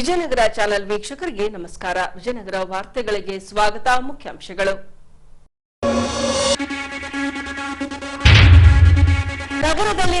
Vijayanagara channel ವೀಕ್ಷಕರಿಗೆ ನಮಸ್ಕಾರ. ವಿಜಯನಗರ ವಾರ್ತೆಗಳಿಗೆ ಸ್ವಾಗತ. ಮುಖ್ಯಾಂಶಗಳು. ನಗರದಲ್ಲಿ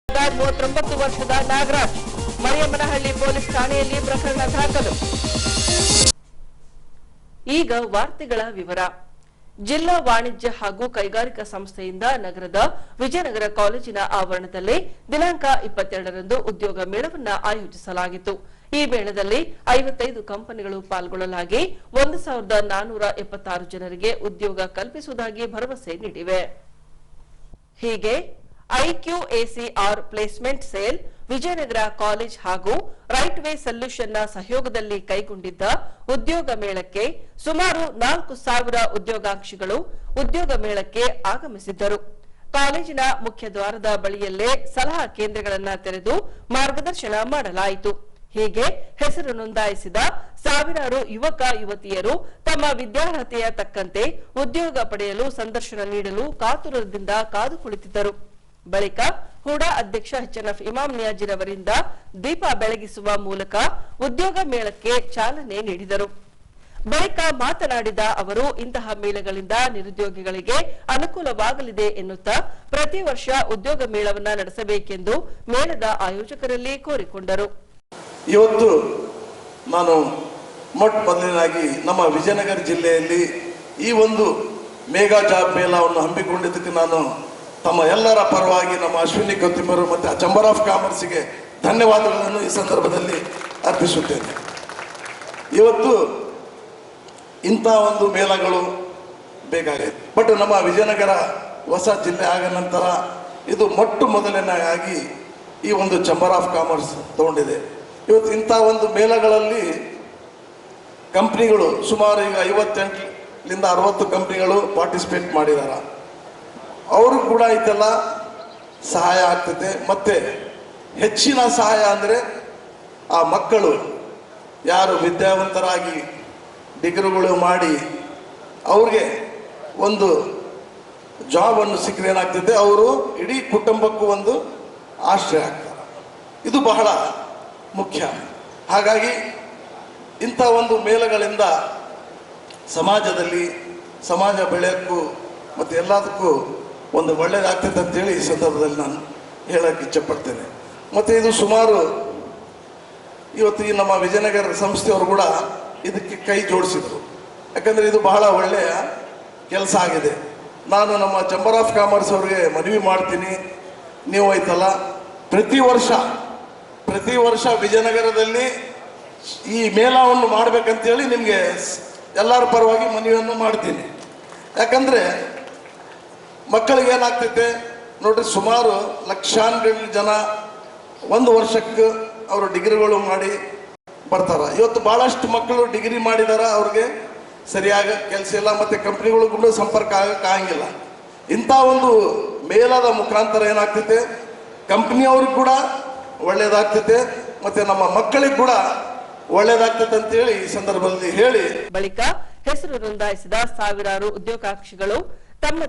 ಗಾರ್ಡ್ 39 ವರ್ಷದ ನಾಗರಾಜ್ ಮರಿಯಮ್ಮನಹಳ್ಳಿ ಪೊಲೀಸ್ ಠಾಣೆಯಲ್ಲಿ ಪ್ರಕರಣ ದಾಖಲು. ಈಗ ವಾರ್ತೆಗಳ ವಿವರ. ಜಿಲ್ಲಾ ವಾಣಿಜ್ಯ ಹಾಗೂ ಕೈಗಾರಿಕಾ ಸಂಸ್ಥೆಯಿಂದ ನಗರದ ವಿಜಯನಗರ ಕಾಲೇಜಿನ ಆವರಣದಲ್ಲಿ ದಿನಾಂಕ 22ರಂದು ಉದ್ಯೋಗ ಮೇಳವನ್ನು ಆಯೋಜಿಸಲಾಗಿತ್ತು. ಈ ಮೇಳದಲ್ಲಿ 55 ಕಂಪನಿಗಳು ಪಾಲ್ಗೊಳ್ಳಲಾಗಿ 1476 ಜನರಿಗೆ ಉದ್ಯೋಗ ಕಲ್ಪಿಸುವುದಾಗಿ ಭರವಸೆ ನೀಡಿವೆ. ಹೀಗೆ ಐಕ್ಯೂಎಸಿಆರ್ ಪ್ಲೇಸ್ಮೆಂಟ್ ಸೇಲ್, ವಿಜಯನಗರ ಕಾಲೇಜ್ ಹಾಗೂ ರೈಟ್ ವೇ ಸೊಲ್ಯೂಷನ್ನ ಸಹಯೋಗದಲ್ಲಿ ಕೈಗೊಂಡಿದ್ದ ಉದ್ಯೋಗ ಮೇಳಕ್ಕೆ ಸುಮಾರು 4000 ಉದ್ಯೋಗಾಕಾಂಕ್ಷಿಗಳು ಉದ್ಯೋಗ ಮೇಳಕ್ಕೆ ಆಗಮಿಸಿದ್ದರು. ಕಾಲೇಜಿನ ಮುಖ್ಯ ದ್ವಾರದ ಬಳಿಯಲ್ಲೇ ಸಲಹಾ ಕೇಂದ್ರಗಳನ್ನು ತೆರೆದು ಮಾರ್ಗದರ್ಶನ ಮಾಡಲಾಯಿತು. ಹೀಗೆ ಹೆಸರು ನೋಂದಾಯಿಸಿದ ಸಾವಿರಾರು ಯುವಕ ಯುವತಿಯರು ತಮ್ಮ ವಿದ್ಯಾರ್ಹತೆಯ ತಕ್ಕಂತೆ ಉದ್ಯೋಗ ಪಡೆಯಲು ಸಂದರ್ಶನ ನೀಡಲು ಕಾತುರದಿಂದ ಕಾದು ಕುಳಿತಿದ್ದರು. ಬಳಿಕ ಹೂಡಾ ಅಧ್ಯಕ್ಷ ಎಚ್ಎನ್ಎಫ್ ಇಮಾಮ್ ನಿಯಾಜಿರವರಿಂದ ದೀಪ ಬೆಳಗಿಸುವ ಮೂಲಕ ಉದ್ಯೋಗ ಮೇಳಕ್ಕೆ ಚಾಲನೆ ನೀಡಿದರು. ಬಳಿಕ ಮಾತನಾಡಿದ ಅವರು, ಇಂತಹ ಮೇಳಗಳಿಂದ ನಿರುದ್ಯೋಗಿಗಳಿಗೆ ಅನುಕೂಲವಾಗಲಿದೆ ಎನ್ನುತ್ತಾ ಪ್ರತಿ ವರ್ಷ ಉದ್ಯೋಗ ಮೇಳವನ್ನು ನಡೆಸಬೇಕೆಂದು ಮೇಳದ ಆಯೋಜಕರಲ್ಲಿ ಕೋರಿಕೊಂಡರು. ಇವತ್ತು ನಾನು ಮೊದಲನೇದಾಗಿ ನಮ್ಮ ವಿಜಯನಗರ ಜಿಲ್ಲೆಯಲ್ಲಿ ಈ ಒಂದು ಮೇಗಾ ಜಾಬ್ ಮೇಳವನ್ನು ಹಮ್ಮಿಕೊಂಡಿದ್ದಕ್ಕೆ ನಾನು ತಮ್ಮ ಎಲ್ಲರ ಪರವಾಗಿ ನಮ್ಮ ಅಶ್ವಿನಿ ಕೊತ್ತಿಮರು ಮತ್ತು ಚೇಂಬರ್ ಆಫ್ ಕಾಮರ್ಸ್ಗೆ ಧನ್ಯವಾದಗಳನ್ನು ಈ ಸಂದರ್ಭದಲ್ಲಿ ಅರ್ಪಿಸುತ್ತೇನೆ. ಇವತ್ತು ಇಂಥ ಒಂದು ಮೇಳಗಳು ಬೇಕಾಗಿದೆ. ಬಟ್ ನಮ್ಮ ವಿಜಯನಗರ ಹೊಸ ಜಿಲ್ಲೆ ಆದ ನಂತರ ಇದು ಮೊದಲನೇದಾಗಿ ಈ ಒಂದು ಚೇಂಬರ್ ಆಫ್ ಕಾಮರ್ಸ್ ತಗೊಂಡಿದೆ. ಇವತ್ತು ಇಂಥ ಒಂದು ಮೇಳಗಳಲ್ಲಿ ಕಂಪ್ನಿಗಳು ಸುಮಾರು ಈಗ 58ರಿಂದ 60 ಕಂಪ್ನಿಗಳು ಪಾರ್ಟಿಸಿಪೇಟ್ ಮಾಡಿದ್ದಾರೆ. ಅವ್ರಿಗೆ ಕೂಡ ಇದೆಲ್ಲ ಸಹಾಯ ಆಗ್ತದೆ. ಮತ್ತು ಹೆಚ್ಚಿನ ಸಹಾಯ ಅಂದರೆ ಆ ಮಕ್ಕಳು ಯಾರು ವಿದ್ಯಾವಂತರಾಗಿ ಡಿಗ್ರಿಗಳು ಮಾಡಿ ಅವ್ರಿಗೆ ಒಂದು ಜಾಬನ್ನು ಸಿಕ್ಕರೆ ಏನಾಗ್ತದೆ, ಅವರು ಇಡೀ ಕುಟುಂಬಕ್ಕೂ ಒಂದು ಆಶ್ರಯ ಆಗ್ತಾರೆ. ಇದು ಬಹಳ ಮುಖ್ಯ. ಹಾಗಾಗಿ ಇಂಥ ಒಂದು ಮೇಳಗಳಿಂದ ಸಮಾಜ ಬೆಳೆಯೋಕ್ಕೂ ಮತ್ತು ಎಲ್ಲದಕ್ಕೂ ಒಂದು ಒಳ್ಳೆಯದಾಗ್ತದೆ ಅಂತೇಳಿ ಈ ಸಂದರ್ಭದಲ್ಲಿ ನಾನು ಹೇಳೋಕ್ಕೆ ಇಚ್ಛೆಪಡ್ತೇನೆ. ಮತ್ತು ಇದು ಸುಮಾರು ಇವತ್ತು ಈ ನಮ್ಮ ವಿಜಯನಗರ ಸಂಸ್ಥೆಯವರು ಕೂಡ ಇದಕ್ಕೆ ಕೈ ಜೋಡಿಸಿದರು. ಯಾಕಂದರೆ ಇದು ಬಹಳ ಒಳ್ಳೆಯ ಕೆಲಸ ಆಗಿದೆ. ನಾನು ನಮ್ಮ ಚೇಂಬರ್ ಆಫ್ ಕಾಮರ್ಸ್ ಅವ್ರಿಗೆ ಮನವಿ ಮಾಡ್ತೀನಿ, ನೀವು ಐತಲ್ಲ ಪ್ರತಿ ವರ್ಷ ವಿಜಯನಗರದಲ್ಲಿ ಈ ಮೇಳವನ್ನು ಮಾಡಬೇಕಂತೇಳಿ ನಿಮಗೆ ಎಲ್ಲರ ಪರವಾಗಿ ಮನವಿಯನ್ನು ಮಾಡ್ತೀನಿ. ಯಾಕಂದರೆ ಮಕ್ಕಳಿಗೆ ಏನಾಗ್ತೈತೆ ನೋಡ್ರಿ, ಸುಮಾರು ಲಕ್ಷಾಂತರ ಜನ ಒಂದು ವರ್ಷಕ್ಕೆ ಅವರು ಡಿಗ್ರಿಗಳು ಮಾಡಿ ಬರ್ತಾರೆ. ಇವತ್ತು ಭಾಳಷ್ಟು ಮಕ್ಕಳು ಡಿಗ್ರಿ ಮಾಡಿದಾರ, ಅವ್ರಿಗೆ ಸರಿಯಾಗಿ ಕೆಲಸ ಇಲ್ಲ ಮತ್ತು ಕಂಪ್ನಿಗಳು ಕೂಡ ಸಂಪರ್ಕ ಆಗಂಗಿಲ್ಲ. ಇಂಥ ಒಂದು ಮೇಳದ ಮುಖಾಂತರ ಏನಾಗ್ತೈತೆ, ಕಂಪ್ನಿಯವ್ರಿಗೆ ಕೂಡ ಒಳ್ಳೇದಾಗ್ತೈತೆ ಮತ್ತು ನಮ್ಮ ಮಕ್ಕಳಿಗೆ ಕೂಡ ಒಳ್ಳೇದಾಗ್ತದೆ ಅಂತೇಳಿ ಈ ಸಂದರ್ಭದಲ್ಲಿ ಹೇಳಿ, ಬಳಿಕ ಹೆಸರು ನೋಂದಾಯಿಸಿದ ಸಾವಿರಾರು ಉದ್ಯೋಗಾಕಾಂಕ್ಷಿಗಳು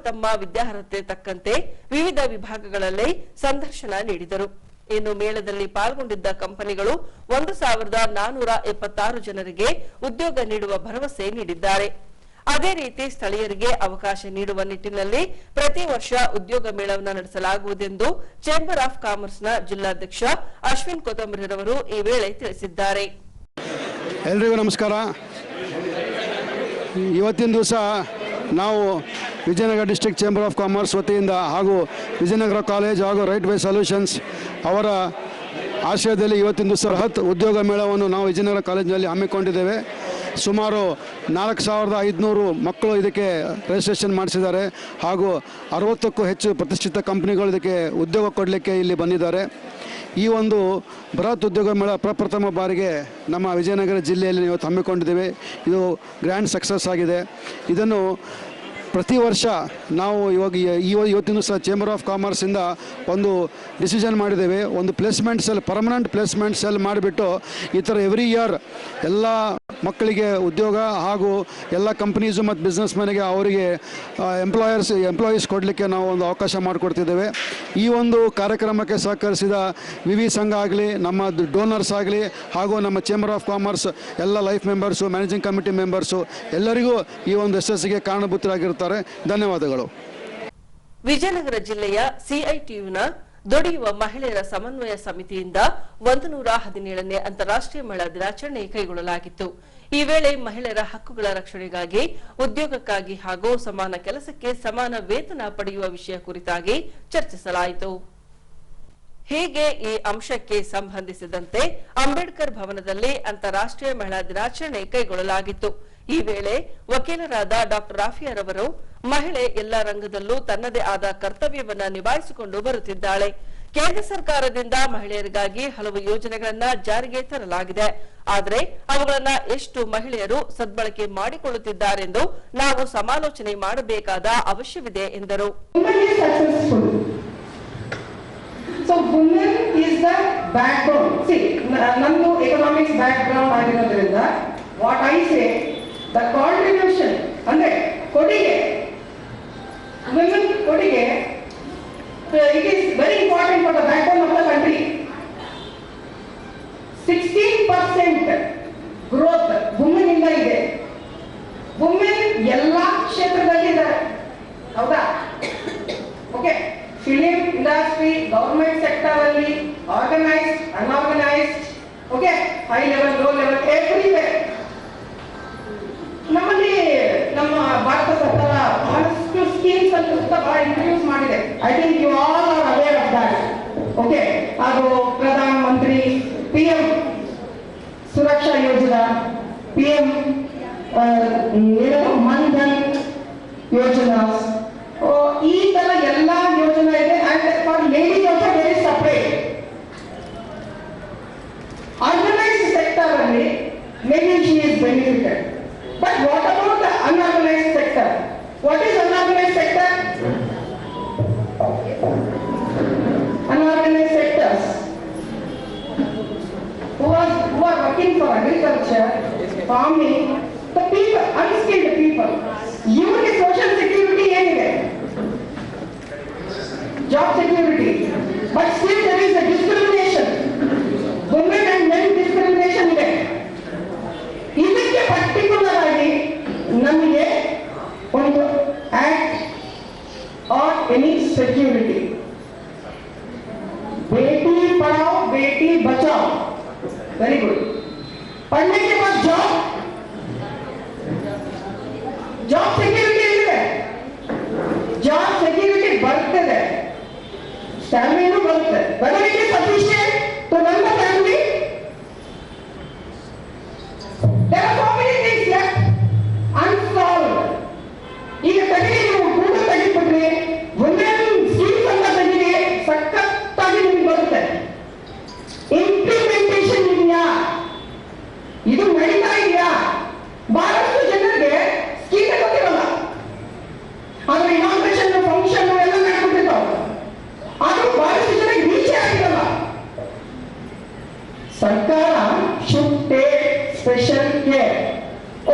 ತಮ್ಮ ವಿದ್ಯಾರ್ಹತೆ ತಕ್ಕಂತೆ ವಿವಿಧ ವಿಭಾಗಗಳಲ್ಲಿ ಸಂದರ್ಶನ ನೀಡಿದರು. ಇನ್ನು ಮೇಳದಲ್ಲಿ ಪಾಲ್ಗೊಂಡಿದ್ದ ಕಂಪನಿಗಳು 1476 ಜನರಿಗೆ ಉದ್ಯೋಗ ನೀಡುವ ಭರವಸೆ ನೀಡಿದ್ದಾರೆ. ಅದೇ ರೀತಿ ಸ್ಥಳೀಯರಿಗೆ ಅವಕಾಶ ನೀಡುವ ನಿಟ್ಟಿನಲ್ಲಿ ಪ್ರತಿ ವರ್ಷ ಉದ್ಯೋಗ ಮೇಳವನ್ನು ನಡೆಸಲಾಗುವುದೆಂದು ಚೇಂಬರ್ ಆಫ್ ಕಾಮರ್ಸ್ನ ಜಿಲ್ಲಾಧ್ಯಕ್ಷ ಅಶ್ವಿನ್ ಕೊತ್ತಂಬರಿರವರು ಈ ವೇಳೆ ತಿಳಿಸಿದ್ದಾರೆ. ಎಲ್ರಿಗೂ ನಮಸ್ಕಾರ. ಇವತ್ತಿನ ದಿವಸ ನಾವು Vijayanagara district chamber of commerce ವತಿಯಿಂದ ಹಾಗೂ ವಿಜಯನಗರ ಕಾಲೇಜ್ ಹಾಗೂ ರೈಟ್ ವೇ ಸೊಲ್ಯೂಷನ್ಸ್ ಅವರ ಆಶ್ರಯದಲ್ಲಿ ಇವತ್ತಿನ ದಿವಸ ಬೃಹತ್ ಉದ್ಯೋಗ ಮೇಳವನ್ನು ನಾವು ವಿಜಯನಗರ ಕಾಲೇಜಿನಲ್ಲಿ ಹಮ್ಮಿಕೊಂಡಿದ್ದೇವೆ. ಸುಮಾರು 4,500 ಮಕ್ಕಳು ಇದಕ್ಕೆ ರಿಜಿಸ್ಟ್ರೇಷನ್ ಮಾಡಿಸಿದ್ದಾರೆ ಹಾಗೂ 60ಕ್ಕೂ ಹೆಚ್ಚು ಪ್ರತಿಷ್ಠಿತ ಕಂಪ್ನಿಗಳು ಇದಕ್ಕೆ ಉದ್ಯೋಗ ಕೊಡಲಿಕ್ಕೆ ಇಲ್ಲಿ ಬಂದಿದ್ದಾರೆ. ಈ ಒಂದು ಬೃಹತ್ ಉದ್ಯೋಗ ಮೇಳ ಪ್ರಪ್ರಥಮ ಬಾರಿಗೆ ನಮ್ಮ ವಿಜಯನಗರ ಜಿಲ್ಲೆಯಲ್ಲಿ ಇವತ್ತು ಹಮ್ಮಿಕೊಂಡಿದ್ದೇವೆ. ಇದು ಗ್ರ್ಯಾಂಡ್ ಸಕ್ಸಸ್ ಆಗಿದೆ. ಇದನ್ನು ಪ್ರತಿ ವರ್ಷ ನಾವು ಇವತ್ತಿನ ಸಹ ಚೇಂಬರ್ ಆಫ್ ಕಾಮರ್ಸಿಂದ ಒಂದು ಡಿಸಿಷನ್ ಮಾಡಿದ್ದೇವೆ. ಒಂದು placement cell, permanent placement cell ಮಾಡಿಬಿಟ್ಟು ಈ ಥರ ಎವ್ರಿ ಇಯರ್ ಎಲ್ಲ ಮಕ್ಕಳಿಗೆ ಉದ್ಯೋಗ ಹಾಗೂ ಎಲ್ಲ ಕಂಪ್ನೀಸು ಮತ್ತು ಬಿಸ್ನೆಸ್ ಮ್ಯಾನಿಗೆ ಅವರಿಗೆ ಎಂಪ್ಲಾಯೀಸ್ ಕೊಡಲಿಕ್ಕೆ ನಾವು ಒಂದು ಅವಕಾಶ ಮಾಡಿಕೊಡ್ತಿದ್ದೇವೆ. ಈ ಒಂದು ಕಾರ್ಯಕ್ರಮಕ್ಕೆ ಸಹಕರಿಸಿದ ವಿವಿ ಸಂಘ ಆಗಲಿ, ನಮ್ಮ ಡೋನರ್ಸ್ ಆಗಲಿ ಹಾಗೂ ನಮ್ಮ ಚೇಂಬರ್ ಆಫ್ ಕಾಮರ್ಸ್ ಎಲ್ಲ life members, managing committee members ಎಲ್ಲರಿಗೂ ಈ ಒಂದು ಯಶಸ್ಸಿಗೆ ಕಾರಣಭೂತರಾಗಿರ್ತಾರೆ. ಧನ್ಯವಾದಗಳು. ವಿಜಯನಗರ ಜಿಲ್ಲೆಯ ಸಿಐಟಿಯುನ ದುಡಿಯುವ ಮಹಿಳೆಯರ ಸಮನ್ವಯ ಸಮಿತಿಯಿಂದ 117ನೇ ಅಂತಾರಾಷ್ಟ್ರೀಯ ಮಹಿಳಾ ದಿನಾಚರಣೆ ಕೈಗೊಳ್ಳಲಾಗಿತ್ತು. ಈ ವೇಳೆ ಮಹಿಳೆಯರ ಹಕ್ಕುಗಳ ರಕ್ಷಣೆಗಾಗಿ, ಉದ್ಯೋಗಕ್ಕಾಗಿ ಹಾಗೂ ಸಮಾನ ಕೆಲಸಕ್ಕೆ ಸಮಾನ ವೇತನ ಪಡೆಯುವ ವಿಷಯ ಕುರಿತಾಗಿ ಚರ್ಚಿಸಲಾಯಿತು. ಹೀಗೆ ಈ ಅಂಶಕ್ಕೆ ಸಂಬಂಧಿಸಿದಂತೆ ಅಂಬೇಡ್ಕರ್ ಭವನದಲ್ಲಿ ಅಂತಾರಾಷ್ಟ್ರೀಯ ಮಹಿಳಾ ದಿನಾಚರಣೆ ಕೈಗೊಳ್ಳಲಾಗಿತ್ತು. ಈ ವೇಳೆ ವಕೀಲರಾದ ಡಾಕ್ಟರ್ ರಾಫಿಯಾರವರು ಮಹಿಳೆ ಎಲ್ಲ ರಂಗದಲ್ಲೂ ತನ್ನದೇ ಆದ ಕರ್ತವ್ಯವನ್ನ ನಿಭಾಯಿಸಿಕೊಂಡು ಬರುತ್ತಿದ್ದಾಳೆ. ಕೇಂದ್ರ ಸರ್ಕಾರದಿಂದ ಮಹಿಳೆಯರಿಗಾಗಿ ಹಲವು ಯೋಜನೆಗಳನ್ನ ಜಾರಿಗೆ ತರಲಾಗಿದೆ. ಆದರೆ ಅವುಗಳನ್ನ ಎಷ್ಟು ಮಹಿಳೆಯರು ಸದ್ಬಳಕೆ ಮಾಡಿಕೊಳ್ಳುತ್ತಿದ್ದಾರೆಂದು ನಾವು ಸಮಾಲೋಚನೆ ಮಾಡಬೇಕಾದ ಅವಶ್ಯವಿದೆ ಎಂದರು. So women is the backbone. See, nandu economics background ಆಗಿರೋದ್ರಿಂದ what I say, the contribution ಅಂದ್ರೆ ಕೊಡುಗೆ, women ಕೊಡುಗೆ, it is very important for the backbone of the country. 16% growth women ಇಂದ ಇದೆ. women ಎಲ್ಲಾ ಕ್ಷೇತ್ರದಲ್ಲಿ ಇದ್ದಾರೆ, ಹೌದಾ? Okay, film industry, government sector ಅಲ್ಲಿ, organized, unorganized, okay, high level, low level, everywhere. ನಮ್ಮಲ್ಲಿ ನಮ್ಮ ಭಾರತ ಸರ್ಕಾರ ಬಹಳಷ್ಟು ಸ್ಕೀಮ್ಸ್ ಅನ್ನು ಬಹಳ ಇಂಟ್ರೊಡ್ಯೂಸ್ ಮಾಡಿದೆ. I think you all are aware of that. Okay, ಅದು ಪ್ರಧಾನ ಮಂತ್ರಿ PM ಸುರಕ್ಷಾ ಯೋಜನಾ, PM ಮನ್ಧನ್ ಯೋಜನಾ, ಈ ತರ ಎಲ್ಲಾ ಯೋಜನೆ ಇದೆ. And for ladies also very separate. Organised sector ಅಲ್ಲಿ maybe she is benefited, but what about the unorganised sector? What is unorganised sector? Unorganized sectors who are working for agriculture, farming, the people, unskilled people. Even social security ಏನಿದೆ, job security, but still there is a discrimination. Women and men discrimination ಇದೆ. ಇದಕ್ಕೆ particular ಆಗಿ ನಮಗೆ ಒಂದು act R any security, Beti Padhao Beti Bachao, very good. पढ़ने के बाद job security ಇದೆ, ಜಾಬ್ ಸೆಕ್ಯೂರಿಟಿ ಬರ್ತದೆ, ಸ್ಯಾಲರಿನೂ ಬರುತ್ತೆ. whether it is sufficient to run the family, there are so many things left unsolved. ಈಗ ತೆಗೆದು ನೀವು ಗೂಗಲ್ ತೆಗಿಬಿಟ್ರಿ, ವುಮೆನ್ ಸ್ಕೀಮ್ಸ್ ಅಂತ ತೆಗಿರಿ, ಸಖತ್ತಾಗಿ ನಿಮ್ಗೆ ಬರುತ್ತೆ. ಇಂಪ್ಲಿಮೆಂಟೇಷನ್ ಇದೆಯಾ, ಇದು ನಡೀತಾ ಇದೆಯಾ? ಬಹಳಷ್ಟು ಜನರಿಗೆ ಸ್ಕೀಮ್ ಗೊತ್ತಿರಲ್ಲ, ಆದ್ರೆ ಇನಾಗ್ರೇಷನ್ ಫಂಕ್ಷನ್ ಎಲ್ಲ ಮಾಡ್ಕೊಟ್ಟಿರ್ತಾವೆ, ಆದ್ರೂ ಬಹಳಷ್ಟು ಜನರಿಗೆ ರೀಚೇ ಆಗಿರಲ್ಲ. ಸರ್ಕಾರ should take special care.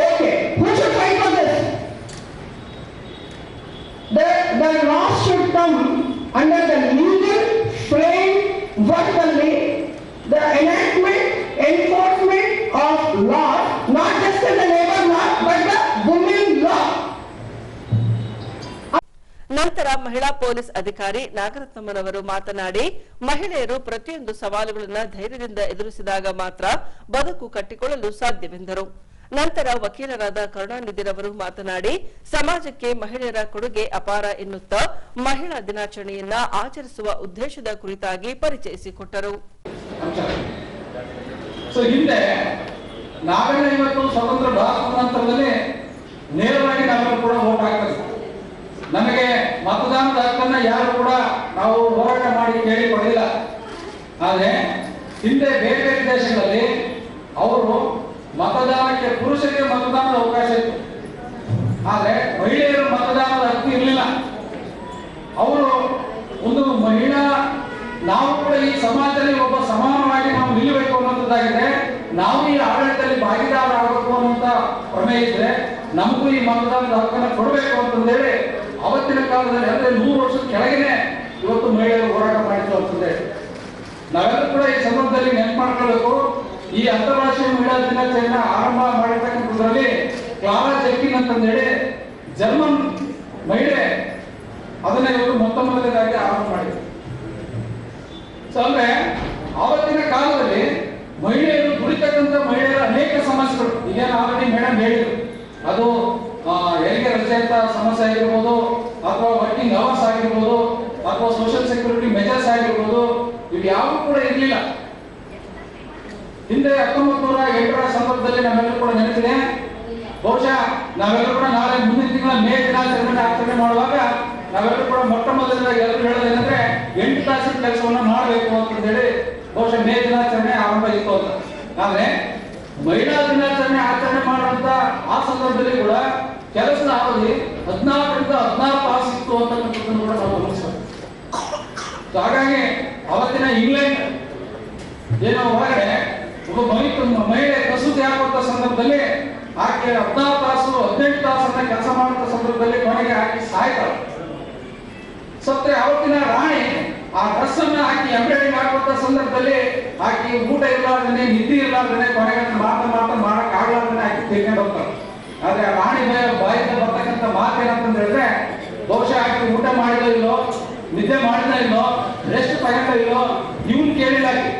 Okay, who should fight for this? The law should come under the legal framework only, the enactment, enforcement of law, not just the labor law, but the women law. ನಂತರ ಮಹಿಳಾ police ಅಧಿಕಾರಿ ನಾಗರತ್ನಮ್ಮನವರು ಮಾತನಾಡಿ, ಮಹಿಳೆಯರು ಪ್ರತಿಯೊಂದು ಸವಾಲುಗಳನ್ನು ಧೈರ್ಯದಿಂದ ಎದುರಿಸಿದಾಗ ಮಾತ್ರ ಬದುಕು ಕಟ್ಟಿಕೊಳ್ಳಲು ಸಾಧ್ಯವೆಂದರು. ನಂತರ ವಕೀಲರಾದ ಕರುಣಾನಿಧಿರವರು ಮಾತನಾಡಿ, ಸಮಾಜಕ್ಕೆ ಮಹಿಳೆಯರ ಕೊಡುಗೆ ಅಪಾರ ಎನ್ನುತ್ತಾ ಮಹಿಳಾ ದಿನಾಚರಣೆಯನ್ನ ಆಚರಿಸುವ ಉದ್ದೇಶದ ಕುರಿತಾಗಿ ಪರಿಚಯಿಸಿಕೊಟ್ಟರು. ಹಿಂದೆ ನಾವೆಲ್ಲ ಇವತ್ತು ಸ್ವತಂತ್ರ ಭಾರತದ ನಂತರದಲ್ಲಿ ನೇರವಾಗಿ ನಾವೆಲ್ಲ ಕೂಡ ವೋಟ್ ಹಾಕ್ತೇವೆ. ನಮಗೆ ಮತದಾನದ ಹಕ್ಕನ್ನ ಯಾರು ಕೂಡ ನಾವು ಹೋರಾಟ ಮಾಡಿ ಕೇಳಿ ಪಡೆದಿಲ್ಲ. ಆದರೆ ಹಿಂದೆ ಬೇರೆ ಬೇರೆ ದೇಶಗಳಲ್ಲಿ ಅವರು ಮತದಾನಕ್ಕೆ ಪುರುಷರಿಗೆ ಮತದಾನದ ಅವಕಾಶ ಇತ್ತು, ಆದರೆ ಮಹಿಳೆಯರು ಮತದಾನದ ಹಕ್ಕು ಇರಲಿಲ್ಲ. ಅವರು ಒಂದು ಮಹಿಳಾ ನಾವು ಕೂಡ ಈ ಸಮಾಜದಲ್ಲಿ ಒಬ್ಬ ಸಮಾನವಾಗಿ ನಾವು ನಿಲ್ಲಬೇಕು ಅನ್ನೋದಾಗಿದೆ. ನಾವು ಈ ಆಡಳಿತದಲ್ಲಿ ಭಾಗಿದಾರ ಆಗಬೇಕು ಅನ್ನುವಂತ ಪ್ರಮೇಯ ಇದ್ರೆ ನಮಗೂ ಈ ಮತದಾನದ ಹಕ್ಕನ್ನು ಕೊಡಬೇಕು ಅಂತಂದೇಳಿ ಅವತ್ತಿನ ಕಾಲದಲ್ಲಿ ಅಂದ್ರೆ 100 ವರ್ಷದ ಕೆಳಗಿನೇ ಇವತ್ತು ಮಹಿಳೆಯರು ಹೋರಾಟ ಮಾಡಿದ್ರು ಅಂತಂದೇಳಿ ನಾವೆಲ್ಲರೂ ಕೂಡ ಈ ಸಂದರ್ಭದಲ್ಲಿ ನೆನಪು ಮಾಡ್ಕೊಳ್ಬೇಕು. ಈ ಅಂತಾರಾಷ್ಟ್ರೀಯ ಮಹಿಳಾ ದಿನಾಚರಣೆ ಆರಂಭ ಮಾಡಿರ್ತಕ್ಕಂಥದ್ರಲ್ಲಿ ಕ್ಲಾರಾ ಜೆಕ್ಕಿನ್ ಅಂತಂದೇಳಿ ಜರ್ಮನ್ ಮಹಿಳೆ ಅದನ್ನ ಇವತ್ತು ಮೊದಲನೇದಾಗಿ ಆರಂಭ ಮಾಡಿದ್ರು. ಸೊ ಅಂದ್ರೆ ಆವತ್ತಿನ ಕಾಲದಲ್ಲಿ ಮಹಿಳೆಯರು ದುಡಿತಕ್ಕಂಥ ಮಹಿಳೆಯರ ಅನೇಕ ಸಮಸ್ಯೆಗಳು ಈಗೇನು ಆಲ್ರೆಡಿ ಮೇಡಮ್ ಹೇಳಿದ್ರು, ಅದು ಹೆರಿಗೆ ರಜೆಯಂತ ಸಮಸ್ಯೆ ಆಗಿರ್ಬೋದು, ಅಥವಾ ವರ್ಕಿಂಗ್ ಅವರ್ಸ್ ಆಗಿರ್ಬೋದು, ಅಥವಾ ಸೋಷಿಯಲ್ ಸೆಕ್ಯೂರಿಟಿ ಮೆಜರ್ಸ್ ಆಗಿರ್ಬೋದು, ಇವು ಯಾವು ಕೂಡ ಇರಲಿಲ್ಲ. ಹಿಂದೆ 1908ರ ಸಂದರ್ಭದಲ್ಲಿ ನಾವೆಲ್ಲರೂ ಕೂಡ ನೆನೆಸಿದೆ. ಬಹುಶಃ ನಾವೆಲ್ಲರೂ ಕೂಡ ನಾಳೆ ಮುಂದಿನ ತಿಂಗಳ ಮೇ ದಿನಾಚರಣೆ ಆಚರಣೆ ಮಾಡುವಾಗ ನಾವೆಲ್ಲರೂ ಕೂಡ ಮೊಟ್ಟ ಮೊದಲನೇದಾಗಿ ಎಲ್ಲರೂ ಹೇಳೋದೇನೆಂದ್ರೆ 8 ತಾಸಿನ ಕೆಲಸವನ್ನ ಮಾಡಬೇಕು ಅಂತ ಹೇಳಿ ಬಹುಶಃ ಮೇ ದಿನಾಚರಣೆ ಆರಂಭ ಇತ್ತು ಅಂತ. ಆದ್ರೆ ಮಹಿಳಾ ದಿನಾಚರಣೆ ಆಚರಣೆ ಮಾಡುವಂತ ಆ ಸಂದರ್ಭದಲ್ಲಿ ಕೂಡ ಕೆಲಸದ ಅವಧಿ 14ರಿಂದ 16 ತಾಸು ಇತ್ತು ಅಂತಕ್ಕಂಥದ್ದನ್ನು ಕೂಡ ನಾವು ಗಮನಿಸಬೇಕು. ಹಾಗಾಗಿ ಅವತ್ತಿನ ಇಂಗ್ಲೆಂಡ್ ಏನೋ ಹೊರಗಡೆ ಒಬ್ಬ ಮಹಿಳೆ ಕಸೂತಿ ಹಾಕುವಂತ ಸಂದರ್ಭದಲ್ಲಿ ಆಕೆ 16 ತಾಸು 18 ತಾಸನ್ನ ಕೆಲಸ ಮಾಡುವಂತ ಸಂದರ್ಭದಲ್ಲಿ ಕೊನೆಗೆ ಆಕೆ ಸಾಯ್ತಾಳೆ. ಸತ್ರೆ ಅವತ್ತಿನ ರಾಣಿ ಆ ಡ್ರೆಸ್ ಅನ್ನ ಹಾಕಿ ಎಂಬ್ರಾಯ್ಡಿಂಗ್ ಹಾಕುವಂತ ಸಂದರ್ಭದಲ್ಲಿ ಆಕಿ ಊಟ ಇರ್ಲಾರ್ದೇನೆ ನಿದ್ದೆ ಇರ್ಲಾರ್ದೇನೆ ಕೊನೆಗೆ ಮಾಡಕ್ ಆಗ್ಲಾರ್ದೇನೆ ಆಕಿ ತಿಳ್ಕೊಂಡು ಹೋಗ್ತಾಳೆ. ಆದ್ರೆ ಆ ರಾಣಿ ಬಾಯಿಂದ ಬರ್ತಕ್ಕಂಥ ಮಾತು ಏನಂತ ಹೇಳಿದ್ರೆ ಬಹುಶಃ ಆಕಿ ಊಟ ಮಾಡಿದೋ ಇಲ್ಲೋ, ನಿದ್ದೆ ಮಾಡಿದ ಇಲ್ಲೋ, ರೆಸ್ಟ್ ತಗೊಂಡ ಇಲ್ಲೋ ಇವನ್ ಕೇಳಿಲ್ಲ ಆಕಿ.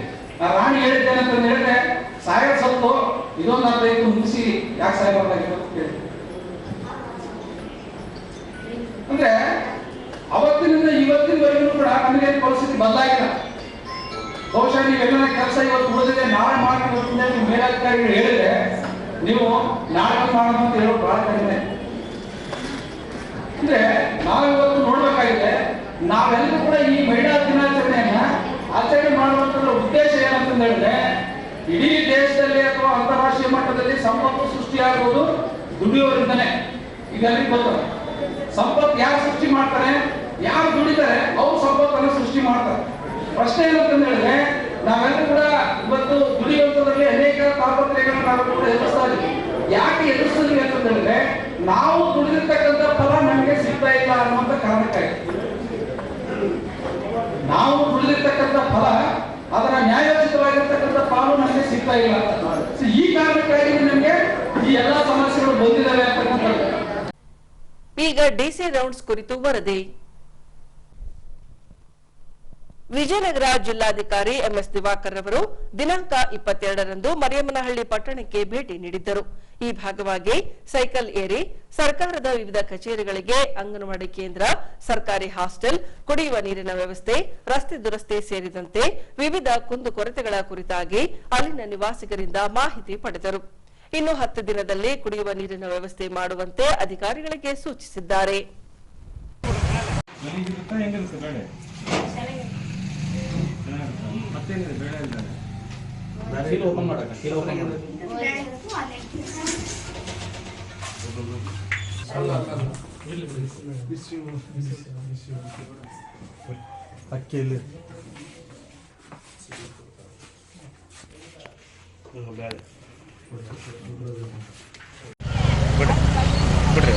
ಆ ರಾಣಿ ಹೇಳಿದ್ದೇನಂತ ಹೇಳಿದ್ರೆ ಸಾಯ ಸತ್ತು ಇದೊಂದು ಅರ್ಧ ಇತ್ತು ಮುಗಿಸಿ ಯಾಕೆ ಸಾಯಬಾರ್ದಾಗಿತ್ತು ಅಂತ ಕೇಳಿ. ಅಂದ್ರೆ ಅವತ್ತಿನಿಂದ ಇವತ್ತಿನವರೆಗೂ ಕೂಡ ನಮಗೆ ಪರಿಸ್ಥಿತಿ ಬದಲಾಗಿಲ್ಲ. ಬಹುಶಃ ನೀವೆಲ್ಲ ಕೆಲಸ ಇವತ್ತು ಉಳಿದಿದೆ ನಾಳೆ ಮಾಡ್ಕೊಂಡು ನೀವು ಮೇಲಧಿಕಾರಿಗಳು ಹೇಳಿದ್ರೆ ನೀವು ನಾಳೆ ಮಾಡೋದು ಅಂತ ಹೇಳೋದು ಬಹಳ ಕಡಿಮೆ. ಅಂದ್ರೆ ನಾವಿವತ್ತು ನೋಡ್ಬೇಕಾಗಿದೆ, ನಾವೆಲ್ಲರೂ ಕೂಡ ಈ ಮಹಿಳಾ ದಿನಾಚರಣೆಯನ್ನ ಆಚರಣೆ ಮಾಡುವಂತ ಉದ್ದೇಶ ಏನಂತ ಹೇಳಿದ್ರೆ ಇಡೀ ದೇಶದಲ್ಲಿ ಅಥವಾ ಅಂತಾರಾಷ್ಟ್ರೀಯ ಮಟ್ಟದಲ್ಲಿ ಸಂಪತ್ತು ಸೃಷ್ಟಿಯಾಗುವುದು ದುಡಿಯೋರಿಂದನೇ. ಈಗ ಅಲ್ಲಿಗೆ ಬರ್ತದೆ ಸಂಪತ್ತು ಯಾರು ಸೃಷ್ಟಿ ಮಾಡ್ತಾರೆ, ಯಾರು ದುಡಿತಾರೆ ಅವ್ರು ಸಂಪತ್ತನ್ನು ಸೃಷ್ಟಿ ಮಾಡ್ತಾರೆ. ಪ್ರಶ್ನೆ ಏನಂತ ಹೇಳಿದ್ರೆ ನಾವೆಲ್ಲರೂ ಕೂಡ ಇವತ್ತು ದುಡಿಯುವಂತದ್ರಲ್ಲಿ ಅನೇಕ ತಾಪತ್ರಯಗಳನ್ನು ನಾವು ಕೂಡ ಎದುರಿಸ್ತಾ ಇದ್ದೀವಿ. ಯಾಕೆ ಎದುರಿಸ್ತೀವಿ ಅಂತ ಹೇಳಿದ್ರೆ ನಾವು ದುಡಿದಿರ್ತಕ್ಕಂಥ ಫಲ ನಮಗೆ ಸಿಗ್ತಾ ಇಲ್ಲ ಅನ್ನುವಂಥ ಕಾರಣಕ್ಕಾಗಿ. ನಾವು ದುಡಿದಿರ್ತಕ್ಕಂಥ ಫಲ ಅದರ ನ್ಯಾಯೋಚಿತವಾಗಿರ್ತಕ್ಕಂಥ ಪಾಲು ನಮಗೆ ಸಿಗ್ತಾ ಇಲ್ಲ. ಈ ಕಾರಣಕ್ಕಾಗಿ ನಮಗೆ ಈ ಎಲ್ಲಾ ಸಮಸ್ಯೆಗಳು ಬಂದಿದ್ದಾವೆ ಅಂತಕ್ಕಂಥದ್ದು. ಈಗ ಡಿಸಿ ರೌಂಡ್ಸ್ ಕುರಿತು ವರದಿ. ವಿಜಯನಗರ ಜಿಲ್ಲಾಧಿಕಾರಿ ಎಂಎಸ್ ದಿವಾಕರ್ ಅವರು ದಿನಾಂಕ 22ರಂದು ಮರಿಯಮ್ಮನಹಳ್ಳಿ ಪಟ್ಟಣಕ್ಕೆ ಭೇಟಿ ನೀಡಿದ್ದರು. ಈ ಭಾಗವಾಗಿ ಸೈಕಲ್ ಏರಿ ಸರ್ಕಾರದ ವಿವಿಧ ಕಚೇರಿಗಳಿಗೆ ಅಂಗನವಾಡಿ ಕೇಂದ್ರ, ಸರ್ಕಾರಿ ಹಾಸ್ಟೆಲ್, ಕುಡಿಯುವ ನೀರಿನ ವ್ಯವಸ್ಥೆ, ರಸ್ತೆ ದುರಸ್ತಿ ಸೇರಿದಂತೆ ವಿವಿಧ ಕುಂದುಕೊರತೆಗಳ ಕುರಿತಾಗಿ ಅಲ್ಲಿನ ನಿವಾಸಿಗರಿಂದ ಮಾಹಿತಿ ಪಡೆದರು. ಇನ್ನು 10 ದಿನದಲ್ಲಿ ಕುಡಿಯುವ ನೀರಿನ ವ್ಯವಸ್ಥೆ ಮಾಡುವಂತೆ ಅಧಿಕಾರಿಗಳಿಗೆ ಸೂಚಿಸಿದ್ದಾರೆ. ಅಕ್ಕಿಯಲ್ಲಿ ಬಿಡ್ರಿ